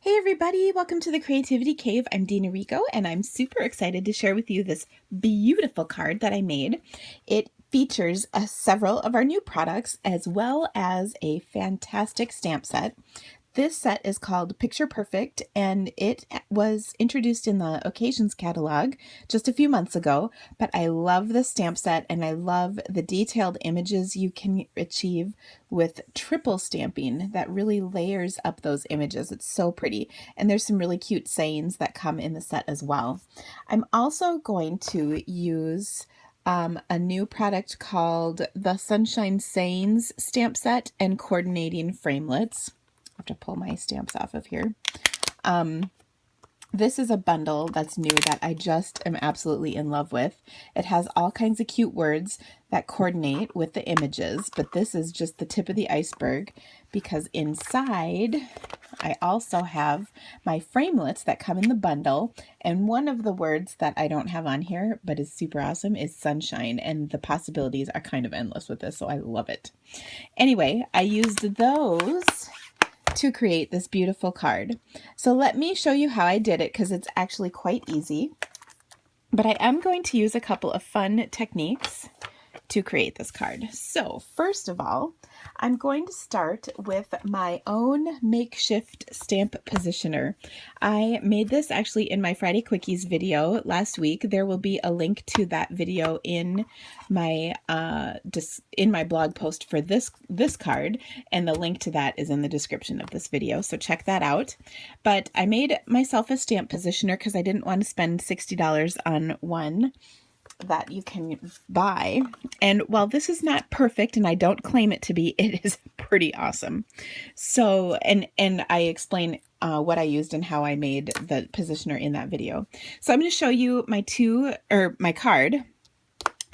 Hey everybody, welcome to the Creativity Cave. I'm Dina Rico and I'm super excited to share with you this beautiful card that I made. It features several of our new products as well as a fantastic stamp set. This set is called Picture Perfect, and it was introduced in the Occasions catalog just a few months ago, but I love the stamp set and I love the detailed images you can achieve with triple stamping that really layers up those images. It's so pretty, and there's some really cute sayings that come in the set as well. I'm also going to use a new product called the Sunshine Sayings stamp set and coordinating framelits. I have to pull my stamps off of here. This is a bundle that's new that I just am absolutely in love with. It has all kinds of cute words that coordinate with the images, but this is just the tip of the iceberg because inside I also have my framelits that come in the bundle, and one of the words that I don't have on here but is super awesome is sunshine, and the possibilities are kind of endless with this, so I love it. Anyway, I used those to create this beautiful card. So let me show you how I did it because it's actually quite easy. But I am going to use a couple of fun techniques to create this card. So first of all, I'm going to start with my own makeshift stamp positioner. I made this actually in my Friday Quickies video last week. There will be a link to that video in my blog post for this card, and the link to that is in the description of this video, so check that out. But I made myself a stamp positioner because I didn't want to spend $60 on one that you can buy. And while this is not perfect, and I don't claim it to be, it is pretty awesome. So, and I explain what I used and how I made the positioner in that video. So I'm going to show you my card.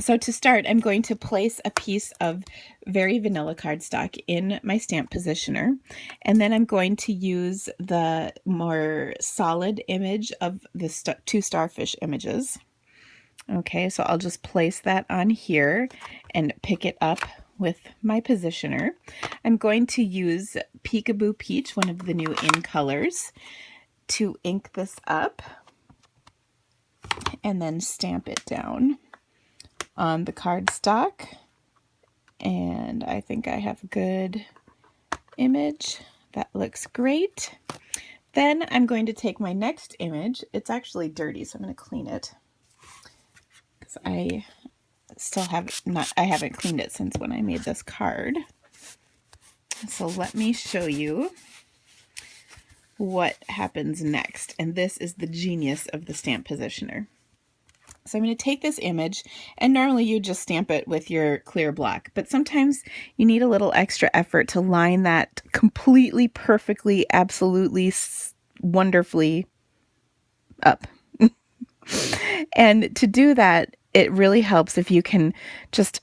So to start, I'm going to place a piece of very vanilla cardstock in my stamp positioner, and then I'm going to use the more solid image of the two starfish images. Okay, so I'll just place that on here and pick it up with my positioner. I'm going to use Peekaboo Peach, one of the new in colors, to ink this up and then stamp it down on the cardstock. And I think I have a good image. That looks great. Then I'm going to take my next image. It's actually dirty, so I'm going to clean it. I still I haven't cleaned it since when I made this card. So let me show you what happens next. And this is the genius of the stamp positioner. So I'm going to take this image, and normally you just stamp it with your clear block, but sometimes you need a little extra effort to line that completely, perfectly, absolutely, wonderfully up. And to do that, it really helps if you can just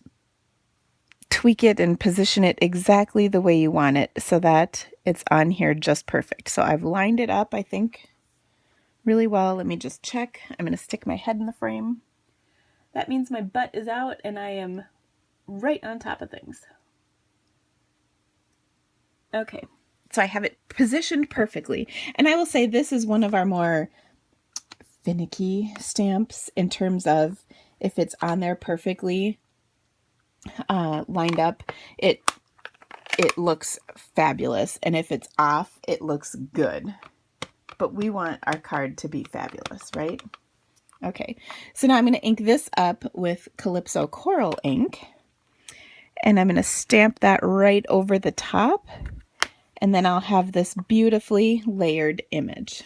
tweak it and position it exactly the way you want it so that it's on here just perfect. So I've lined it up, I think, really well. Let me just check. I'm going to stick my head in the frame. That means my butt is out and I am right on top of things. Okay, so I have it positioned perfectly. And I will say this is one of our more finicky stamps in terms of if it's on there perfectly lined up, it looks fabulous, and if it's off, it looks good. But we want our card to be fabulous, right? Okay, so now I'm going to ink this up with Calypso Coral ink, and I'm going to stamp that right over the top, and then I'll have this beautifully layered image.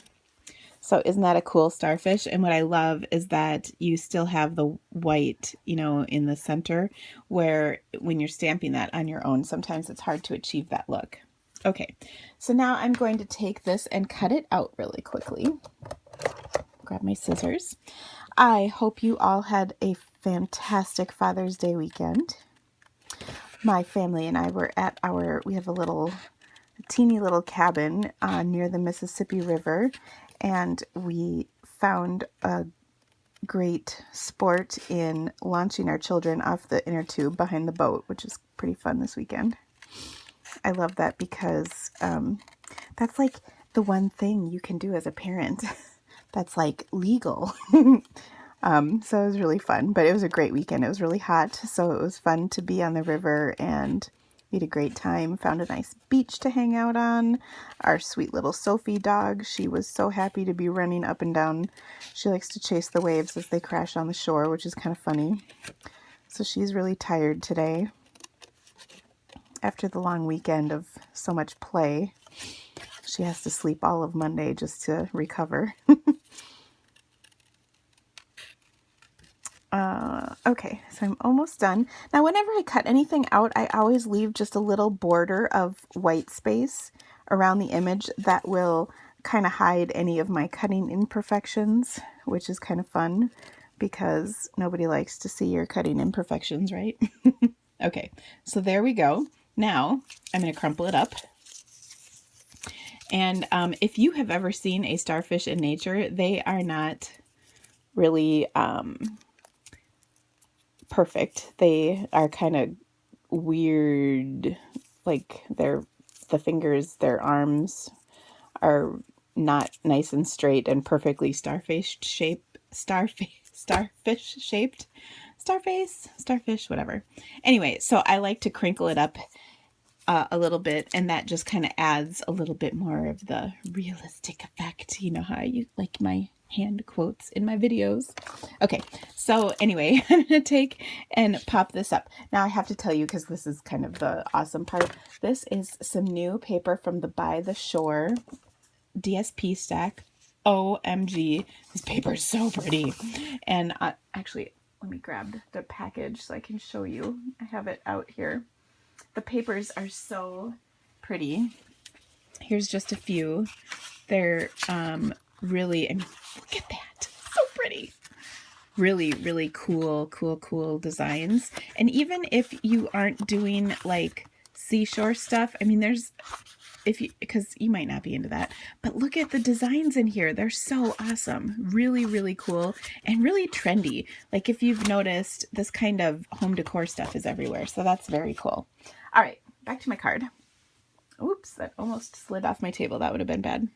So isn't that a cool starfish? And what I love is that you still have the white, in the center, where when you're stamping that on your own, sometimes it's hard to achieve that look. Okay, so now I'm going to take this and cut it out really quickly. Grab my scissors. I hope you all had a fantastic Father's Day weekend. My family and I were at we have a teeny little cabin near the Mississippi River, and we found a great sport in launching our children off the inner tube behind the boat, which is pretty fun this weekend. I love that because that's like the one thing you can do as a parent that's like legal. So it was really fun, but it was a great weekend. It was really hot, so it was fun to be on the river, and we had a great time. Found a nice beach to hang out on. Our sweet little Sophie dog, she was so happy to be running up and down. She likes to chase the waves as they crash on the shore, which is kind of funny. So she's really tired today after the long weekend of so much play. She has to sleep all of Monday just to recover. Okay, so I'm almost done. Now, whenever I cut anything out, I always leave just a little border of white space around the image that will kind of hide any of my cutting imperfections, which is kind of fun because nobody likes to see your cutting imperfections, right? Okay, so there we go. Now, I'm going to crumple it up. And if you have ever seen a starfish in nature, they are not really perfect. They are kind of weird, like the fingers, their arms are not nice and straight and perfectly starfish, starfish, whatever. Anyway, so I like to crinkle it up a little bit, and that just kind of adds a little bit more of the realistic effect. You know how I like my hand quotes in my videos. Okay, so anyway, I'm going to take and pop this up. Now I have to tell you, because this is kind of the awesome part, this is some new paper from the By the Shore DSP stack. OMG, this paper is so pretty. And actually, let me grab the package so I can show you. I have it out here. The papers are so pretty. Here's just a few. They're really, and look at that, so pretty. Really, really cool designs. And even if you aren't doing like seashore stuff, I mean, there's, because you might not be into that, but look at the designs in here. They're so awesome. Really, really cool and really trendy. Like if you've noticed, this kind of home decor stuff is everywhere. So that's very cool. All right, back to my card. Oops, that almost slid off my table. That would have been bad.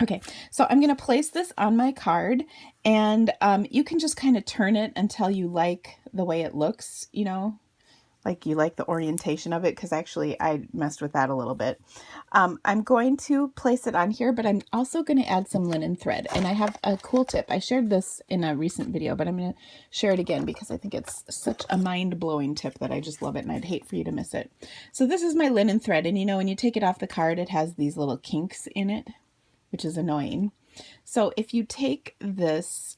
Okay, so I'm going to place this on my card, and you can just kind of turn it until you like the way it looks, you know, like you like the orientation of it, because actually I messed with that a little bit. I'm going to place it on here, but I'm also going to add some linen thread, and I have a cool tip. I shared this in a recent video, but I'm going to share it again because I think it's such a mind-blowing tip that I just love it, and I'd hate for you to miss it. So this is my linen thread, and you know, when you take it off the card, it has these little kinks in it, which is annoying. So if you take this,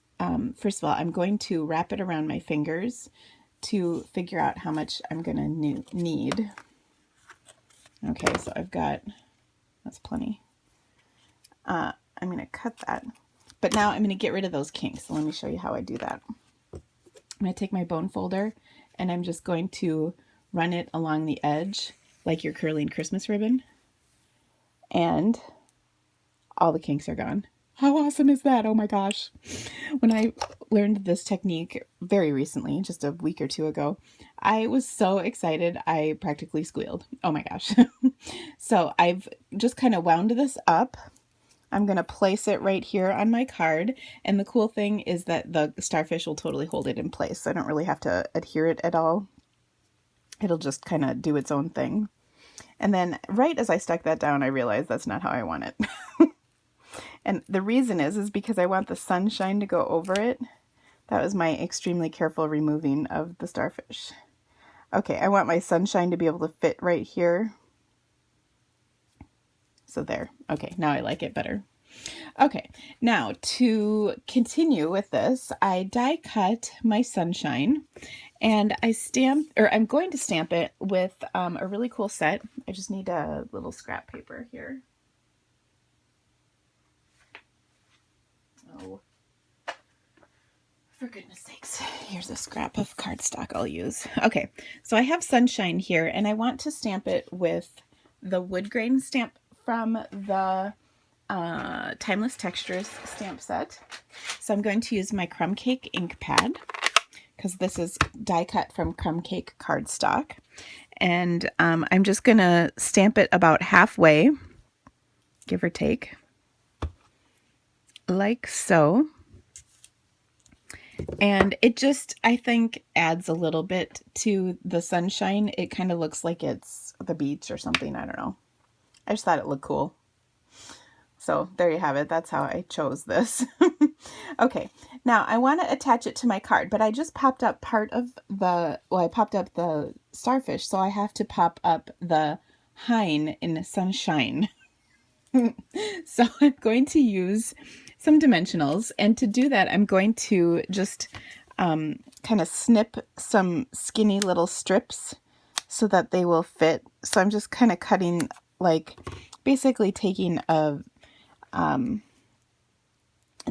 first of all, I'm going to wrap it around my fingers to figure out how much I'm going to need. Okay, so I've got, that's plenty. I'm going to cut that. But now I'm going to get rid of those kinks. So let me show you how I do that. I'm going to take my bone folder, and I'm just going to run it along the edge like you're curling Christmas ribbon. And all the kinks are gone. How awesome is that? Oh my gosh. When I learned this technique very recently, just a week or two ago, I was so excited I practically squealed. Oh my gosh. So I've just kind of wound this up. I'm going to place it right here on my card. And the cool thing is that the starfish will totally hold it in place. So I don't really have to adhere it at all. It'll just kind of do its own thing. And then right as I stuck that down, I realized that's not how I want it. And the reason is because I want the sunshine to go over it. That was my extremely careful removing of the starfish. Okay, I want my sunshine to be able to fit right here. So there. Okay, now I like it better. Okay, now to continue with this, I die cut my sunshine, and I'm going to stamp it with a really cool set. I just need a little scrap paper here. Oh, for goodness sakes, here's a scrap of cardstock I'll use. Okay, so I have sunshine here, and I want to stamp it with the wood grain stamp from the Timeless Textures stamp set. So I'm going to use my Crumb Cake ink pad, because this is die cut from Crumb Cake cardstock. And I'm just going to stamp it about halfway. give or take, like so. And it just, I think, adds a little bit to the sunshine. It kind of looks like it's the beach or something. I don't know. I just thought it looked cool. So there you have it. That's how I chose this. Okay, now I want to attach it to my card, but I just popped up part of the, well, I popped up the starfish, so I have to pop up the Hein in sunshine. So I'm going to use some dimensionals, and to do that I'm going to just kind of snip some skinny little strips so that they will fit. So I'm just kind of cutting, like basically taking a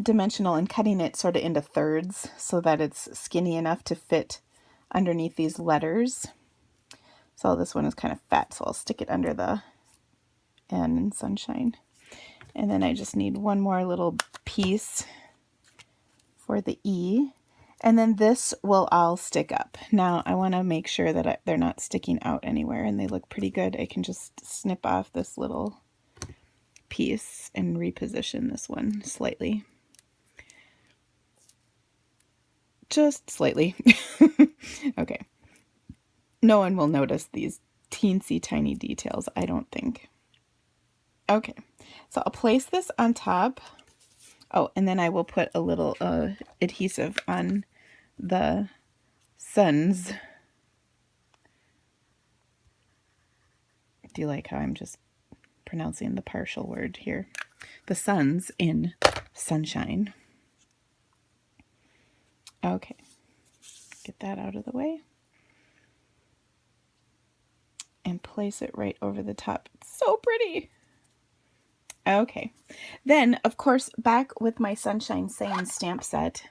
dimensional and cutting it sort of into thirds so that it's skinny enough to fit underneath these letters. So this one is kind of fat, so I'll stick it under the N in sunshine. And then I just need one more little piece for the E. And then this will all stick up. Now I want to make sure that they're not sticking out anywhere and they look pretty good. I can just snip off this little piece and reposition this one slightly. Just slightly. Okay. No one will notice these teensy tiny details, I don't think. Okay, so I'll place this on top. Oh, and then I will put a little adhesive on the suns. Do you like how I'm just pronouncing the partial word here? The suns in sunshine. Okay, get that out of the way. And place it right over the top. It's so pretty. Okay, then of course back with my Sunshine Saying stamp set,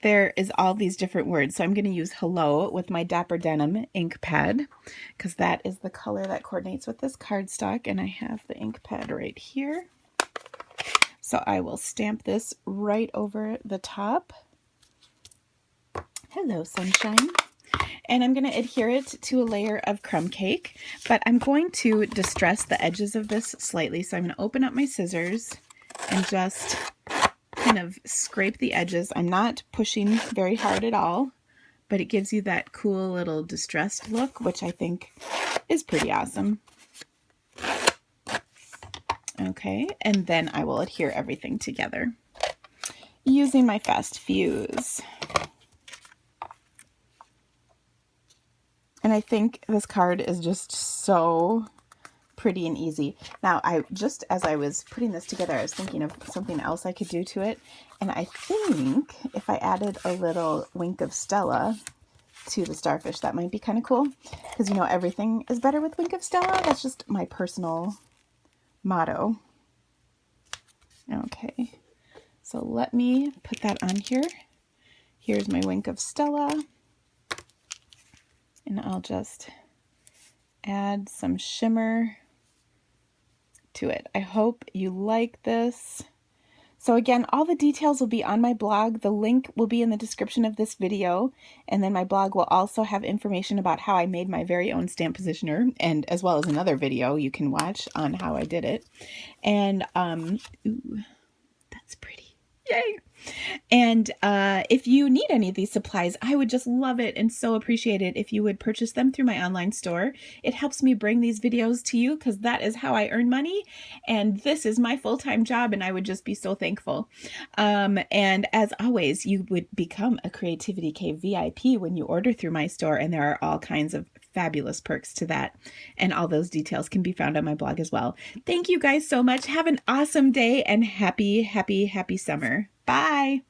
there is all these different words. So I'm going to use hello with my Dapper Denim ink pad because that is the color that coordinates with this cardstock, and I have the ink pad right here. So I will stamp this right over the top. Hello, sunshine. And I'm going to adhere it to a layer of crumb cake, but I'm going to distress the edges of this slightly. So I'm going to open up my scissors and just kind of scrape the edges. I'm not pushing very hard at all, but it gives you that cool little distressed look, which I think is pretty awesome. Okay, and then I will adhere everything together using my Fast Fuse. And I think this card is just so pretty and easy. Now, as I was putting this together, I was thinking of something else I could do to it. And I think if I added a little wink of Stella to the starfish, that might be kind of cool. Because, you know, everything is better with wink of Stella. That's just my personal motto. Okay, so let me put that on here. Here's my wink of Stella. And I'll just add some shimmer to it. I hope you like this. So again, all the details will be on my blog. The link will be in the description of this video. And then my blog will also have information about how I made my very own stamp positioner, and as well as another video you can watch on how I did it. And, ooh, that's pretty. Yay! And if you need any of these supplies, I would just love it and so appreciate it if you would purchase them through my online store. It helps me bring these videos to you because that is how I earn money. And this is my full-time job, and I would just be so thankful. And as always, you would become a Creativity Cave VIP when you order through my store, and there are all kinds of fabulous perks to that. And all those details can be found on my blog as well. Thank you guys so much. Have an awesome day and happy, happy, happy summer. Bye.